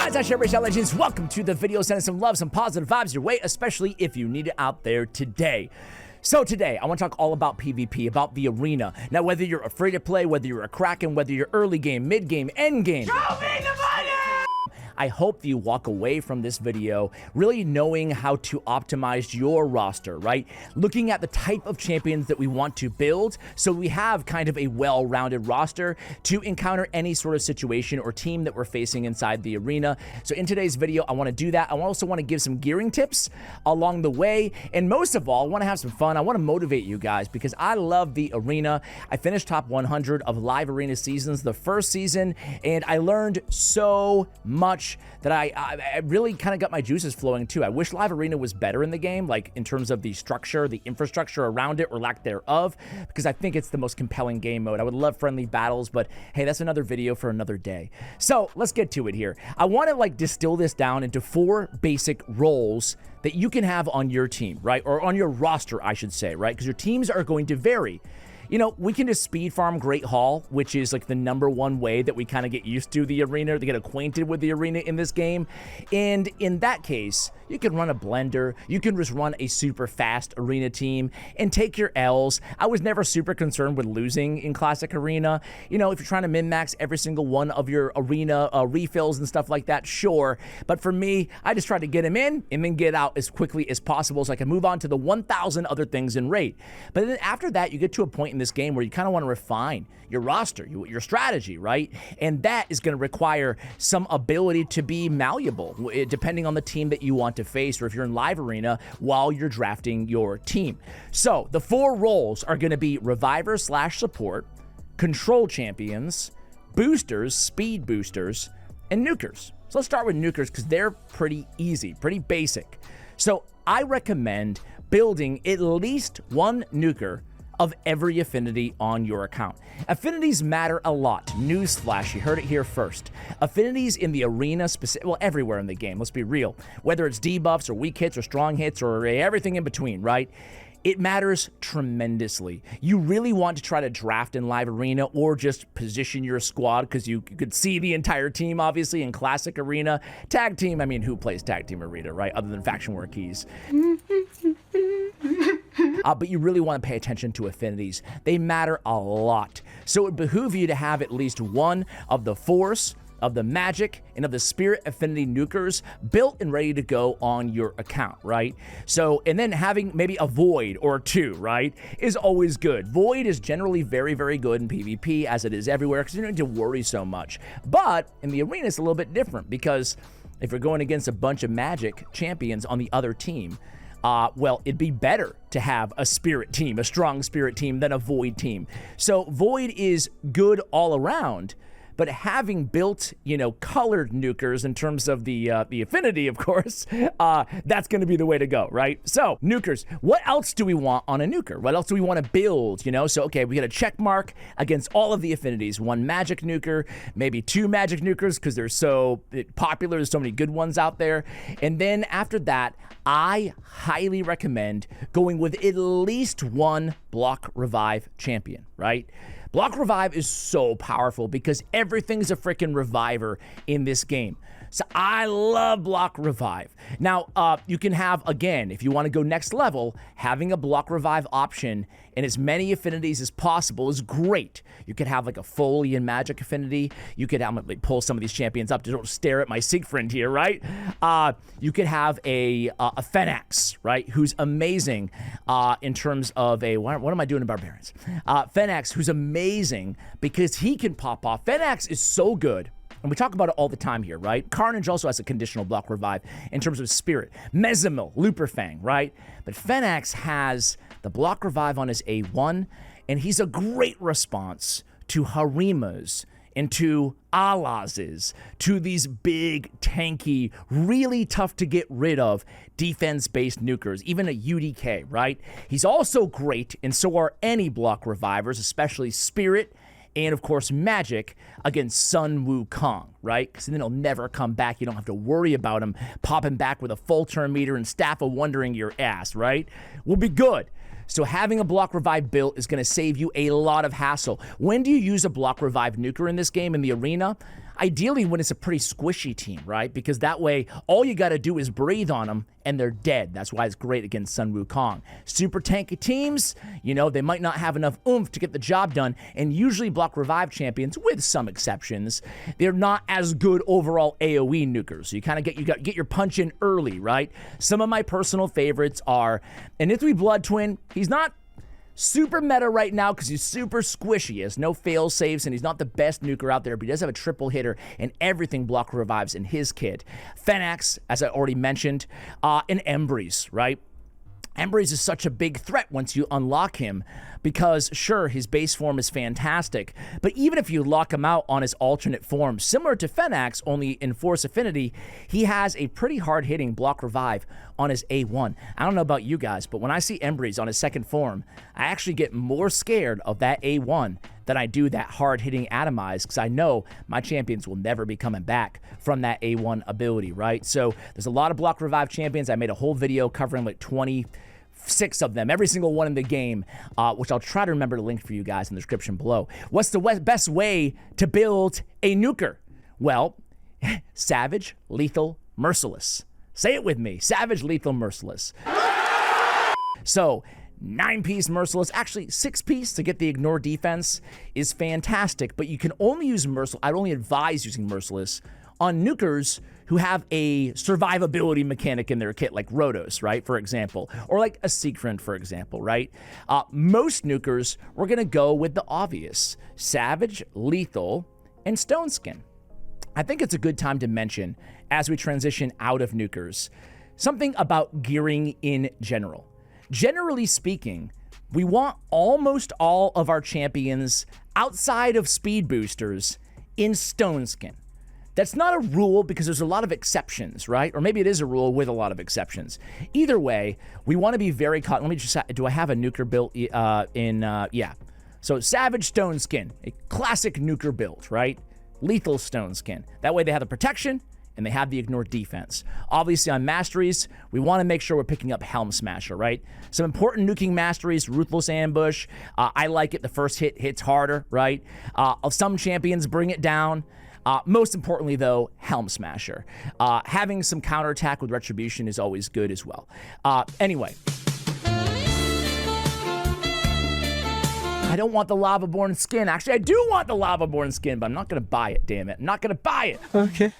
Guys, I share Legends. Welcome to the video. Sending some love, some positive vibes your way, especially if you need it out there today. So today, I want to talk all about PvP, about the arena. Now, whether you're afraid to play, whether you're a Kraken, whether you're early game, mid game, end game. Show me the money! I hope you walk away from this video really knowing how to optimize your roster, right? Looking at the type of champions that we want to build so we have kind of a well-rounded roster to encounter any sort of situation or team that we're facing inside the arena. So in today's video, I want to do that. I also want to give some gearing tips along the way. And most of all, I want to have some fun. I want to motivate you guys because I love the arena. I finished top 100 of live arena seasons the first season, and I learned so much that I really kind of got my juices flowing too. I wish Live Arena was better in the game, like in terms of the structure, the infrastructure around it or lack thereof, because I think it's the most compelling game mode. I would love friendly battles, but hey, that's another video for another day. So let's get to it here. I want to like distill this down into 4 basic roles that you can have on your team, right? Or on your roster, I should say, right? Because your teams are going to vary. You know, we can just speed farm Great Hall, which is like the #1 way that we kind of get used to the arena, to get acquainted with the arena in this game. And in that case, you can run a blender, you can just run a super fast arena team and take your L's. I was never super concerned with losing in Classic Arena. You know, if you're trying to min-max every single one of your arena refills and stuff like that, sure. But for me, I just tried to get him in and then get out as quickly as possible so I can move on to the 1,000 other things in raid. But then after that, you get to a point in this game where you kind of want to refine your roster, your strategy, right? And that is going to require some ability to be malleable, depending on the team that you want to face, or if you're in live arena while you're drafting your team. So the 4 roles are going to be reviver / support, control champions, boosters, speed boosters, and nukers. So let's start with nukers because they're pretty easy, pretty basic. So I recommend building at least 1 nuker of every affinity on your account. Affinities matter a lot. Newsflash, you heard it here first. Affinities in the arena, well, everywhere in the game, let's be real. Whether it's debuffs or weak hits or strong hits or everything in between, right? It matters tremendously. You really want to try to draft in live arena or just position your squad because you could see the entire team, obviously, in classic arena. Tag team, I mean, who plays tag team arena, right? Other than faction war keys. But you really want to pay attention to affinities. They matter a lot. So it would behoove you to have at least 1 of the force, of the magic, and of the spirit affinity nukers built and ready to go on your account, right? So, and then having maybe a void or 2, right, is always good. Void is generally very, very good in PvP, as it is everywhere, because you don't need to worry so much. But in the arena, it's a little bit different, because if you're going against a bunch of magic champions on the other team, well, it'd be better to have a spirit team, a strong spirit team, than a void team. So void is good all around, but having built, you know, colored nukers in terms of the affinity, of course, that's going to be the way to go, right? So, nukers. What else do we want on a nuker? What else do we want to build, you know? So, okay, we got a check mark against all of the affinities. 1 magic nuker, maybe 2 magic nukers because they're so popular. There's so many good ones out there. And then after that, I highly recommend going with at least 1 block revive champion, right? Block revive is so powerful because everything's a freaking reviver in this game. So I love block revive. Now, you can have, again, if you want to go next level, having a block revive option in as many affinities as possible is great. You could have like a Foley and magic affinity. You could have, like, pull some of these champions up. Don't stare at my Siegfried here, right? You could have a Phenax, right, who's amazing in terms of a, what am I doing in Barbarians? Phenax, who's amazing because he can pop off. Phenax is so good. And we talk about it all the time here, right? Carnage also has a conditional block revive in terms of spirit. Mezimil, Luperfang, right? But Phenax has the block revive on his A1, and he's a great response to Harimas and to Alaz's, to these big, tanky, really tough to get rid of defense-based nukers, even a UDK, right? He's also great, and so are any block revivers, especially Spirit, and of course magic against Sun Wukong, right? Because then he'll never come back. You don't have to worry about him popping back with a full turn meter and Staff of Wondering your ass, right? Will be good. So having a block revive built is going to save you a lot of hassle. When do you use a block revive nuker in this game in the arena? ideally when it's a pretty squishy team, right? Because that way, all you got to do is breathe on them and they're dead. That's why it's great against Sun Wukong. Super tanky teams, you know, they might not have enough oomph to get the job done, and usually block revive champions, with some exceptions, they're not as good overall AoE nukers. So you kind of get your punch in early, right? Some of my personal favorites are an Ithri Blood Twin. He's not super meta right now because he's super squishy. He has no fail safes and he's not the best nuker out there, but he does have a triple hitter and everything block revives in his kit. Fenax, as I already mentioned, and Embrys, right? Embrys is such a big threat once you unlock him because, sure, his base form is fantastic, but even if you lock him out on his alternate form, similar to Fenax, only in Force Affinity, he has a pretty hard-hitting block revive on his A1. I don't know about you guys, but when I see Embrys on his second form, I actually get more scared of that A1 than I do that hard-hitting Atomize, because I know my champions will never be coming back from that A1 ability, right? So there's a lot of block revive champions. I made a whole video covering like 26 of them, every single one in the game, which I'll try to remember to link for you guys in the description below. What's the best way to build a nuker? Well, savage, lethal, merciless. Say it with me, savage, lethal, merciless. So 9-piece merciless, actually 6-piece to get the ignore defense is fantastic, but you can only use merciless. I'd only advise using merciless on nukers who have a survivability mechanic in their kit, like Rotos, right, for example, or like a Siegfried, for example, right? Most nukers, we're gonna go with the obvious: savage, lethal, and stone skin. I think it's a good time to mention, as we transition out of nukers, something about gearing in general. Generally speaking, we want almost all of our champions outside of speed boosters in stone skin. That's not a rule because there's a lot of exceptions, right? Or maybe it is a rule with a lot of exceptions. Either way, we want to be very let me just, do I have a nuker built yeah. So savage stone skin, a classic nuker build, right? Lethal stone skin. That way they have the protection and they have the ignore defense. Obviously on masteries, we want to make sure we're picking up Helm Smasher, right? Some important nuking masteries: Ruthless Ambush. I like it. The first hit hits harder, right? Some champions bring it down. Most importantly, though, Helm Smasher. Having some counterattack with Retribution is always good as well. Anyway. I don't want the Lavaborn skin. Actually, I do want the Lavaborn skin, but I'm not going to buy it, damn it. I'm not going to buy it. Okay.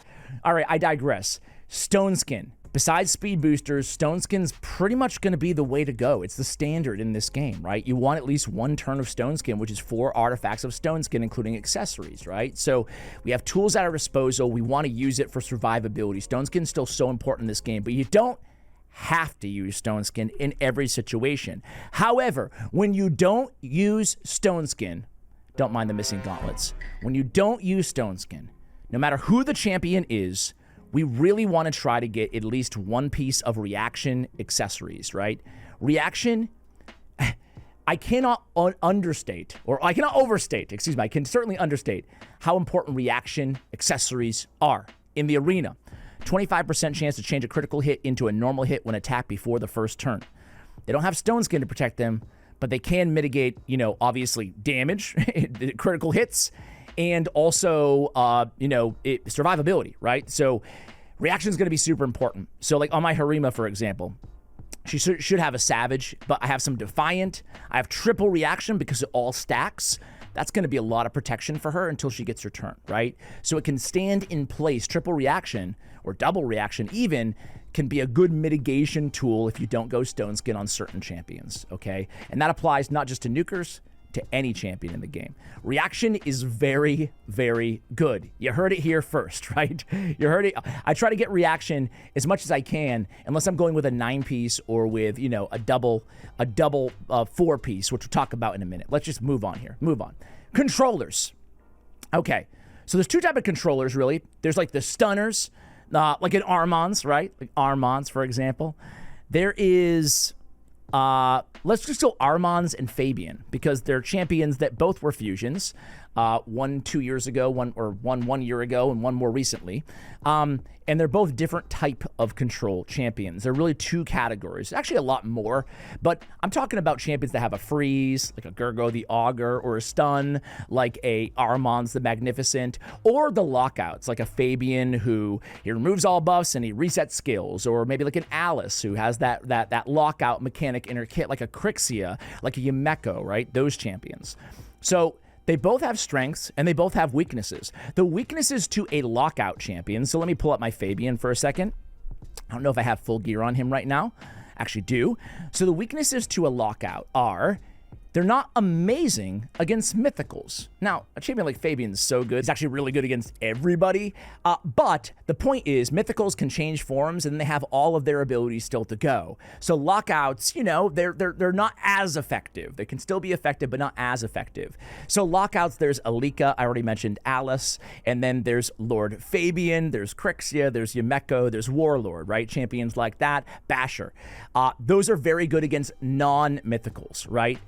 All right, I digress. Stone skin. Besides speed boosters, stone skin's pretty much going to be the way to go. It's the standard in this game, right? You want at least one turn of stone skin, which is 4 artifacts of stone skin, including accessories, right? So we have tools at our disposal. We want to use it for survivability. Stone skin's still so important in this game, but you don't have to use stone skin in every situation. However, when you don't use stone skin, don't mind the missing gauntlets. When you don't use stone skin, no matter who the champion is, we really want to try to get at least one piece of reaction accessories, right? Reaction, I cannot understate, or I cannot overstate, excuse me, I can certainly understate how important reaction accessories are in the arena. 25% chance to change a critical hit into a normal hit when attacked before the first turn. They don't have stone skin to protect them, but they can mitigate, you know, obviously damage, critical hits, and also, survivability, right? So reaction is going to be super important. So like on my Harima, for example, she should have a savage, but I have some defiant. I have triple reaction because it all stacks. That's going to be a lot of protection for her until she gets her turn, right? So it can stand in place. Triple reaction, or double reaction even, can be a good mitigation tool if you don't go stone skin on certain champions, okay? And that applies not just to nukers, to any champion in the game. Reaction is very, very good. You heard it here first, right? You heard it. I try to get reaction as much as I can, unless I'm going with a 9-piece or with, you know, a double 4-piece, which we'll talk about in a minute. Let's just move on here. Move on. Controllers. Okay, so there's 2 types of controllers, really. There's like the stunners, like in Armans, right? Like Armans, for example. There is... let's just go Armans and Fabian, because they're champions that both were fusions. one 2 years ago, one year ago, and one more recently. And they're both different type of control champions. They're really two categories. Actually, a lot more, but I'm talking about champions that have a freeze, like a Gurgo the Augur, or a stun, like a Armand's the Magnificent, or the lockouts, like a Fabian who he removes all buffs and he resets skills, or maybe like an Alice who has that lockout mechanic in her kit, like a Crixia, like a Yumeko, right? Those champions. So they both have strengths and they both have weaknesses. The weaknesses to a lockout champion, so let me pull up my Fabian for a second. I don't know if I have full gear on him right now. Actually do. So the weaknesses to a lockout are they're not amazing against mythicals. Now, a champion like Fabian is so good. He's actually really good against everybody. But the point is, mythicals can change forms and they have all of their abilities still to go. So lockouts, you know, they're not as effective. They can still be effective, but not as effective. So lockouts, there's Alika, I already mentioned Alice, and then there's Lord Fabian, there's Crixia, there's Yumeko, there's Warlord, right? Champions like that, Basher. Those are very good against non-mythicals, right?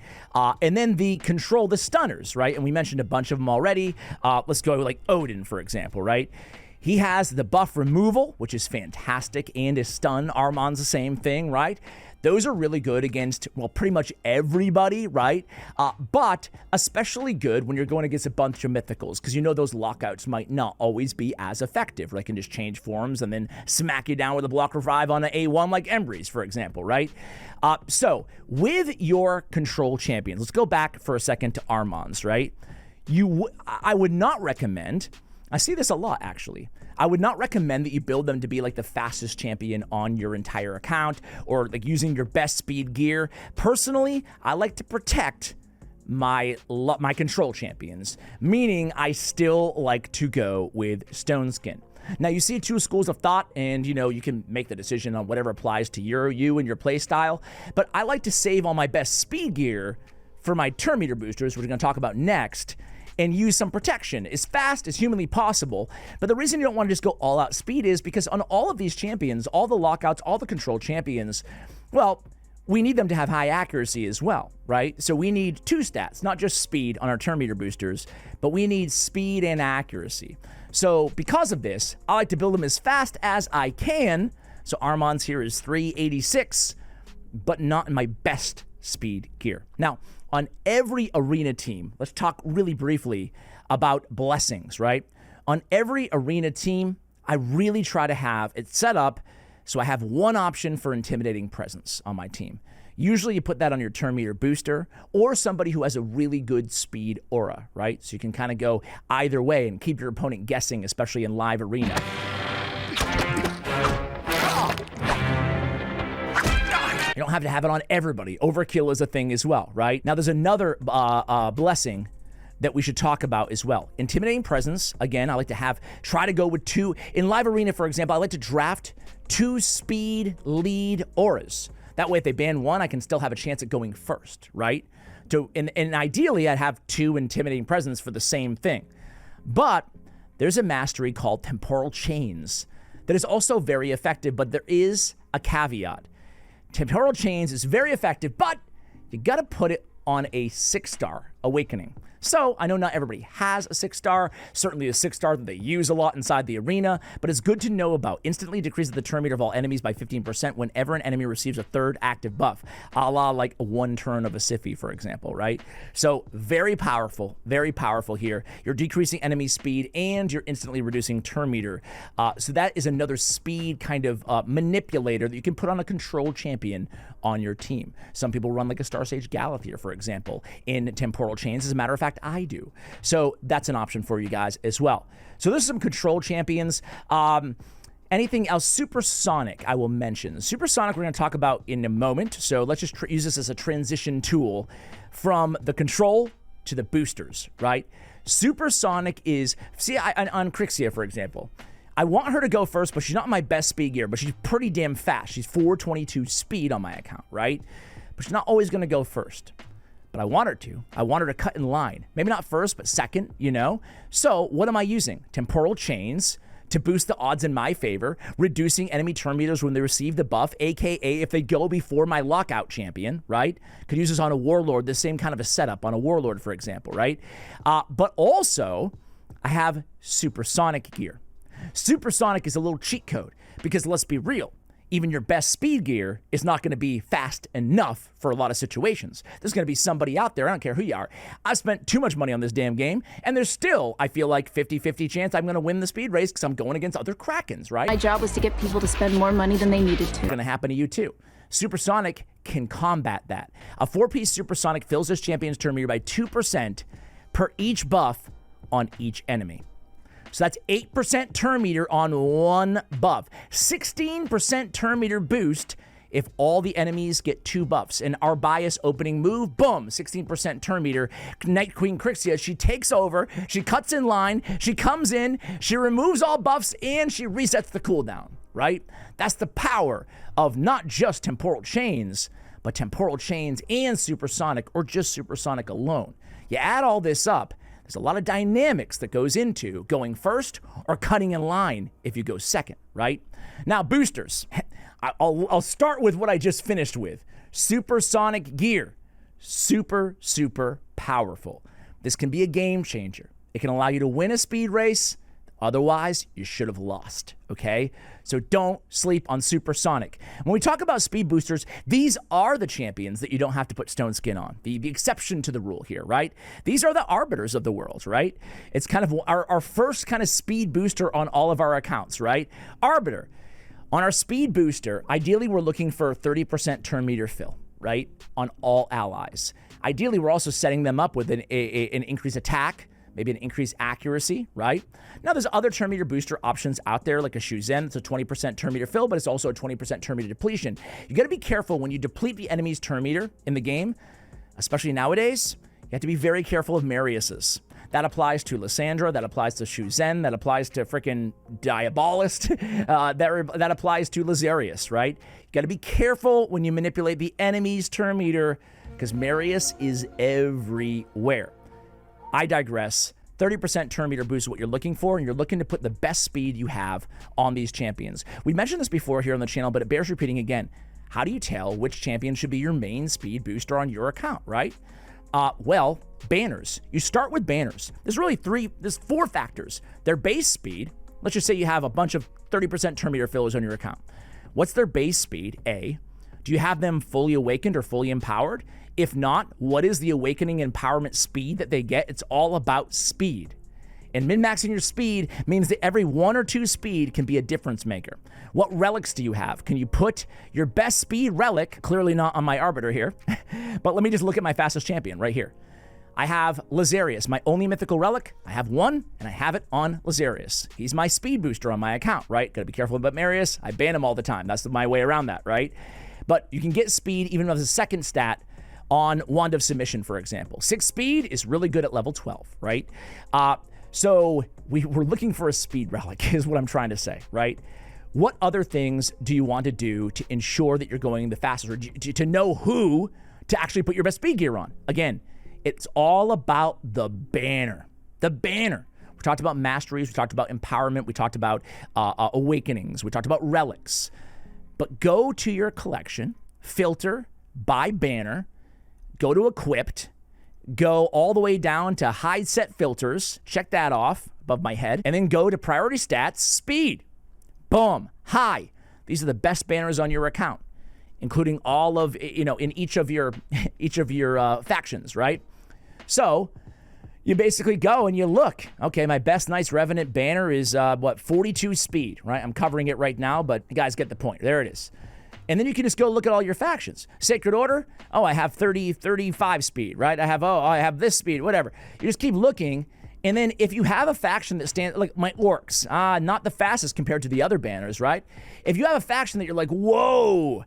And then the control, the stunners, right? And we mentioned a bunch of them already. Let's go like Odin, for example, right? He has the buff removal, which is fantastic, and his stun. Armand's the same thing, right? Those are really good against, well, pretty much everybody, right? But especially good when you're going against a bunch of mythicals, because you know those lockouts might not always be as effective. They can just change forms and then smack you down with a block revive on an A1 like Embry's, for example, right? So with your control champions, let's go back for a second to Armand's, right? I would not recommend, I see this a lot actually, I would not recommend that you build them to be like the fastest champion on your entire account or like using your best speed gear. Personally, I like to protect my control champions, meaning I still like to go with Stone Skin. Now, you see two schools of thought, and, you know, you can make the decision on whatever applies to you and your play style, but I like to save all my best speed gear for my turn meter boosters, which we're going to talk about next, and use some protection as fast as humanly possible. But the reason you don't want to just go all out speed is because on all of these champions, all the lockouts, all the control champions, well, we need them to have high accuracy as well, right? So we need two stats, not just speed on our turn meter boosters, but we need speed and accuracy. So because of this, I like to build them as fast as I can. So Armand's here is 386, but not in my best speed gear. Now, on every arena team, let's talk really briefly about blessings, right? On every arena team, I really try to have it set up so I have one option for intimidating presence on my team. Usually you put that on your turn meter booster or somebody who has a really good speed aura, right? So you can kind of go either way and keep your opponent guessing, especially in live arena. You don't have to have it on everybody. Overkill is a thing as well, right? Now there's another blessing that we should talk about as well. Intimidating presence, again, I like to try to go with two. In live arena, for example, I like to draft 2 speed lead auras. That way, if they ban one, I can still have a chance at going first, right? And ideally, I'd have 2 intimidating presence for the same thing. But there's a mastery called Temporal Chains that is also very effective, but there is a caveat. Temporal Chains is very effective, but you gotta put it on a 6-star awakening. So I know not everybody has a 6-star, certainly a 6-star that they use a lot inside the arena, but it's good to know about. Instantly decreases the turn meter of all enemies by 15% whenever an enemy receives a 3rd active buff, a la like 1 turn of a Siphi, for example, right? So very powerful here. You're decreasing enemy speed and you're instantly reducing turn meter. So that is another speed kind of manipulator that you can put on a control champion on your team. Some people run like a Star Sage Galathier, for example, in Temporal Chains. As a matter of fact, I do. So that's an option for you guys as well. So there's some control champions. Anything else? Supersonic, I will mention. Supersonic, we're going to talk about in a moment. So let's just use this as a transition tool from the control to the boosters, right? Supersonic is, see, on Crixia, for example, I want her to go first, but she's not in my best speed gear, but she's pretty damn fast. She's 422 speed on my account, right? But she's not always going to go first. But I want her to. I want her to cut in line. Maybe not first, but second, you know? So what am I using? Temporal Chains to boost the odds in my favor, reducing enemy turn meters when they receive the buff, aka if they go before my lockout champion, right? Could use this on a warlord, the same kind of a setup on a warlord, for example, right? But also, I have supersonic gear. Supersonic is a little cheat code because let's be real, even your best speed gear is not going to be fast enough for a lot of situations. There's going to be somebody out there, I don't care who you are. I spent too much money on this damn game, and there's still, I feel like, 50-50 chance I'm going to win the speed race because I'm going against other Krakens, right? My job was to get people to spend more money than they needed to. It's going to happen to you too. Supersonic can combat that. A 4-piece Supersonic fills this champion's turn meter by 2% per each buff on each enemy. So that's 8% turn meter on one buff. 16% turn meter boost if all the enemies get 2 buffs. And our bias opening move, boom, 16% turn meter. Night Queen Crixia, she takes over, she cuts in line, she comes in, she removes all buffs, and she resets the cooldown, right? That's the power of not just Temporal Chains, but Temporal Chains and Supersonic, or just Supersonic alone. You add all this up, there's a lot of dynamics that goes into going first or cutting in line if you go second, right? Now, boosters. I'll start with what I just finished with. Supersonic gear. Super, super powerful. This can be a game changer. It can allow you to win a speed race. Otherwise, you should have lost, okay? So don't sleep on Supersonic. When we talk about speed boosters, these are the champions that you don't have to put stone skin on. The exception to the rule here, right? These are the arbiters of the world, right? It's kind of our first kind of speed booster on all of our accounts, right? Arbiter. On our speed booster, ideally we're looking for 30% turn meter fill, right? On all allies. Ideally, we're also setting them up with an increased attack, maybe an increased accuracy, right? Now, there's other turn meter booster options out there, like a Shuzen. It's a 20% turn meter fill, but it's also a 20% turn meter depletion. You got to be careful when you deplete the enemy's turn meter in the game, especially nowadays. You have to be very careful of Marius's. That applies to Lysandra, that applies to Shuzen, that applies to freaking Diabolist, that applies to Lazarius, right? You got to be careful when you manipulate the enemy's turn meter because Marius is everywhere. I digress. 30% turn meter boost is what you're looking for, and you're looking to put the best speed you have on these champions. We mentioned this before here on the channel, but it bears repeating again. How do you tell which champion should be your main speed booster on your account, right? Well, banners. You start with banners. There's 4 factors. Their base speed. Let's just say you have a bunch of 30% turn meter fillers on your account. What's their base speed? A. Do you have them fully awakened or fully empowered? If not, what is the awakening empowerment speed that they get? It's all about speed. And min-maxing your speed means that every 1 or 2 speed can be a difference maker. What relics do you have? Can you put your best speed relic, clearly not on my Arbiter here, but let me just look at my fastest champion right here. I have Lazarius, my only mythical relic. I have 1, and I have it on Lazarius. He's my speed booster on my account, right? Gotta be careful about Marius. I ban him all the time. That's my way around that, right? But you can get speed even with a second stat on Wand of Submission, for example. 6 speed is really good at level 12, right? So we're looking for a speed relic is what I'm trying to say, right? What other things do you want to do to ensure that you're going the fastest, or to know who to actually put your best speed gear on? Again, it's all about the banner. The banner. We talked about masteries. We talked about empowerment. We talked about awakenings. We talked about relics. But go to your collection, filter by banner, go to equipped, go all the way down to hide set filters, check that off above my head, and then go to priority stats, speed, boom, high. These are the best banners on your account, including all of, in each of your factions, right? So you basically go and you look, okay, my best Knights Revenant banner is 42 speed, right? I'm covering it right now, but you guys get the point. There it is. And then you can just go look at all your factions. Sacred Order, oh, I have 35 speed, right? I have this speed, whatever. You just keep looking, and then if you have a faction that stands, like my Orcs, not the fastest compared to the other banners, right? If you have a faction that you're like, whoa,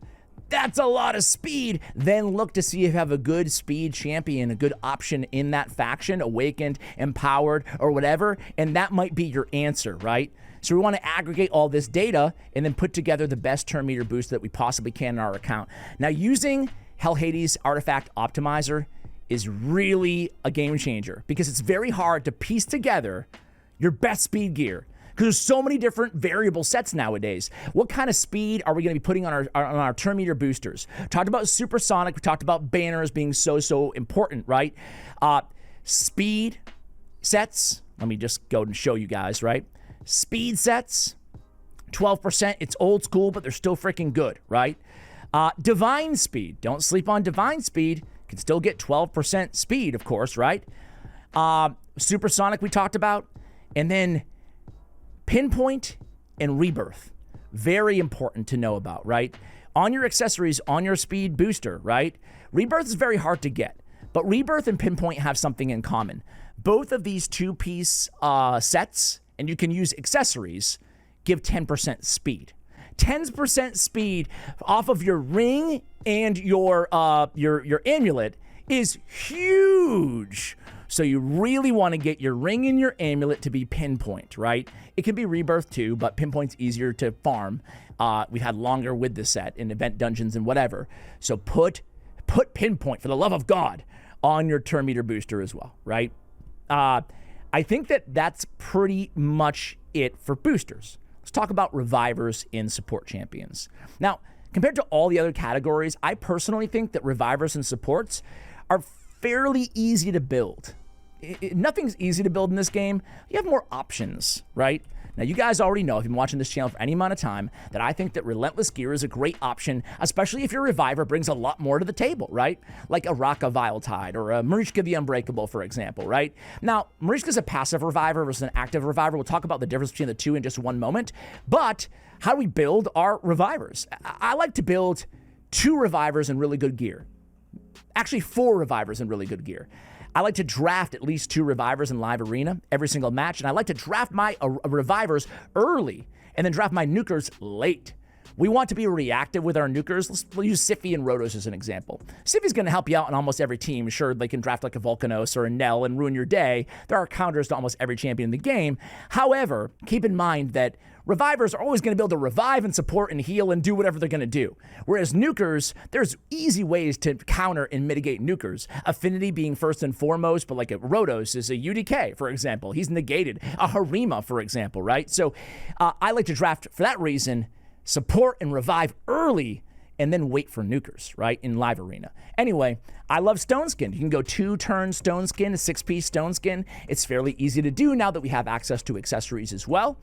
that's a lot of speed, then look to see if you have a good speed champion, a good option in that faction, awakened, empowered, or whatever, and that might be your answer, right? So we want to aggregate all this data and then put together the best turn meter boost that we possibly can in our account. Now, using Hell Hades Artifact Optimizer is really a game changer because it's very hard to piece together your best speed gear. Because there's so many different variable sets nowadays. What kind of speed are we going to be putting on our turn meter boosters? Talked about supersonic. We talked about banners being so important, right? Speed sets. Let me just go and show you guys, right? Speed sets, 12%. It's old school, but they're still freaking good, right? Divine speed. Don't sleep on divine speed. Can still get 12% speed, of course, right? Supersonic we talked about. And then pinpoint and rebirth. Very important to know about, right? On your accessories, on your speed booster, right? Rebirth is very hard to get. But rebirth and pinpoint have something in common. Both of these two-piece sets, and you can use accessories, give 10% speed. 10% speed off of your ring and your amulet is huge. So you really want to get your ring and your amulet to be pinpoint, right? It can be rebirth too, but pinpoint's easier to farm. We've had longer with the set in event dungeons and whatever. So put pinpoint, for the love of God, on your turn meter booster as well, right? I think that's pretty much it for boosters. Let's talk about revivers in support champions. Now, compared to all the other categories, I personally think that revivers and supports are fairly easy to build. Nothing's easy to build in this game. You have more options, right? Now, you guys already know, if you've been watching this channel for any amount of time, that I think that Relentless Gear is a great option, especially if your Reviver brings a lot more to the table, right? Like a Raka Viletide or a Marichka the Unbreakable, for example, right? Now, Marichka's a passive Reviver versus an active Reviver. We'll talk about the difference between the two in just one moment. But how do we build our Revivers? I like to build 2 Revivers in really good gear. Actually, 4 Revivers in really good gear. I like to draft at least 2 Revivers in live arena every single match, and I like to draft my Revivers early and then draft my Nukers late. We want to be reactive with our Nukers. We'll use Sify and Rotos as an example. Sify's going to help you out on almost every team. Sure, they can draft like a Volcanos or a Nell and ruin your day. There are counters to almost every champion in the game. However, keep in mind that Revivers are always going to be able to revive and support and heal and do whatever they're going to do. Whereas Nukers, there's easy ways to counter and mitigate Nukers. Affinity being first and foremost, but like a Rotos is a UDK, for example. He's negated. A Harima, for example, right? So I like to draft, for that reason, support and revive early and then wait for Nukers, right, in live arena. Anyway, I love Stone Skin. You can go 2-turn Stone Skin, a 6-piece Stone Skin. It's fairly easy to do now that we have access to accessories as well.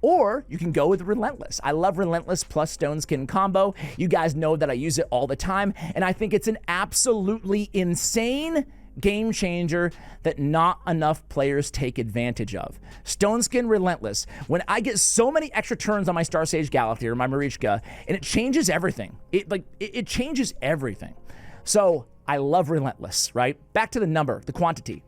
Or you can go with Relentless. I love Relentless plus Stone Skin combo. You guys know that I use it all the time, and I think it's an absolutely insane game changer that not enough players take advantage of. Stone Skin Relentless. When I get so many extra turns on my Star Sage Galaxy or my Marichka, and it changes everything. It changes everything. So I love Relentless, right? Back to the number, the quantity.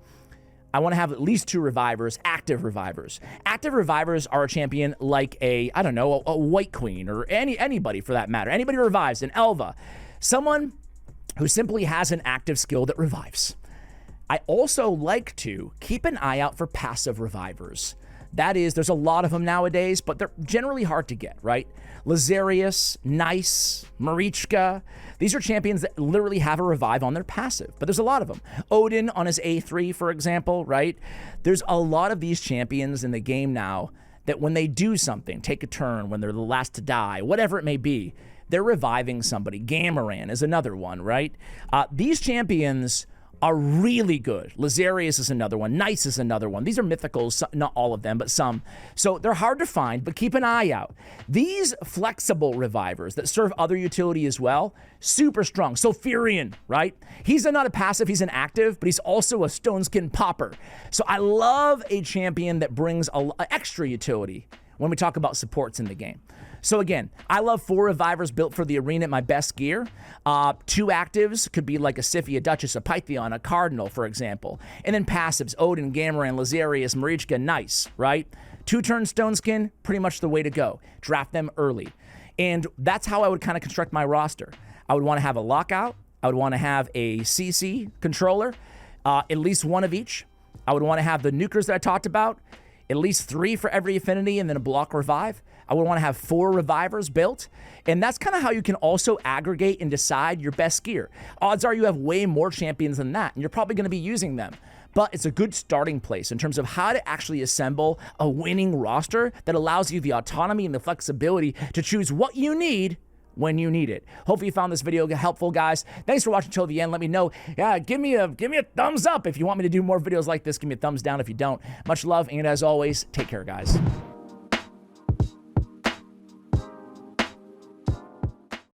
I want to have at least 2 Revivers, active Revivers. Active Revivers are a champion like a White Queen or anybody for that matter. Anybody who revives, an Elva. Someone who simply has an active skill that revives. I also like to keep an eye out for passive revivers. That is, there's a lot of them nowadays, but they're generally hard to get, right? Lazarius, Nice, Marichka. These are champions that literally have a revive on their passive, but there's a lot of them. Odin on his A3, for example, right? There's a lot of these champions in the game now that when they do something, take a turn, when they're the last to die, whatever it may be, they're reviving somebody. Gamaran is another one, right? These champions are really good. Lazarius is another one. Nice is another one. These are mythicals, not all of them, but some. So they're hard to find, but keep an eye out. These flexible revivers that serve other utility as well, super strong. Sulfurion, right? He's not a passive, he's an active, but he's also a Stone Skin popper. So I love a champion that brings a extra utility when we talk about supports in the game. So again, I love 4 revivers built for the arena at my best gear. 2 actives could be like a Sify, a Duchess, a Pythion, a Cardinal, for example. And then passives, Odin, Gamaran, Lazarius, Marichka, Nice, right? 2-turn Stone Skin, pretty much the way to go. Draft them early. And that's how I would kind of construct my roster. I would want to have a Lockout. I would want to have a CC controller, at least 1 of each. I would want to have the Nukers that I talked about, at least 3 for every affinity, and then a block revive. I would want to have 4 revivers built. And that's kind of how you can also aggregate and decide your best gear. Odds are you have way more champions than that, and you're probably going to be using them. but it's a good starting place in terms of how to actually assemble a winning roster that allows you the autonomy and the flexibility to choose what you need when you need it. Hopefully you found this video helpful, guys. Thanks for watching till the end. Let me know. Yeah, give me a thumbs up if you want me to do more videos like this. Give me a thumbs down if you don't. Much love, and as always, take care, guys.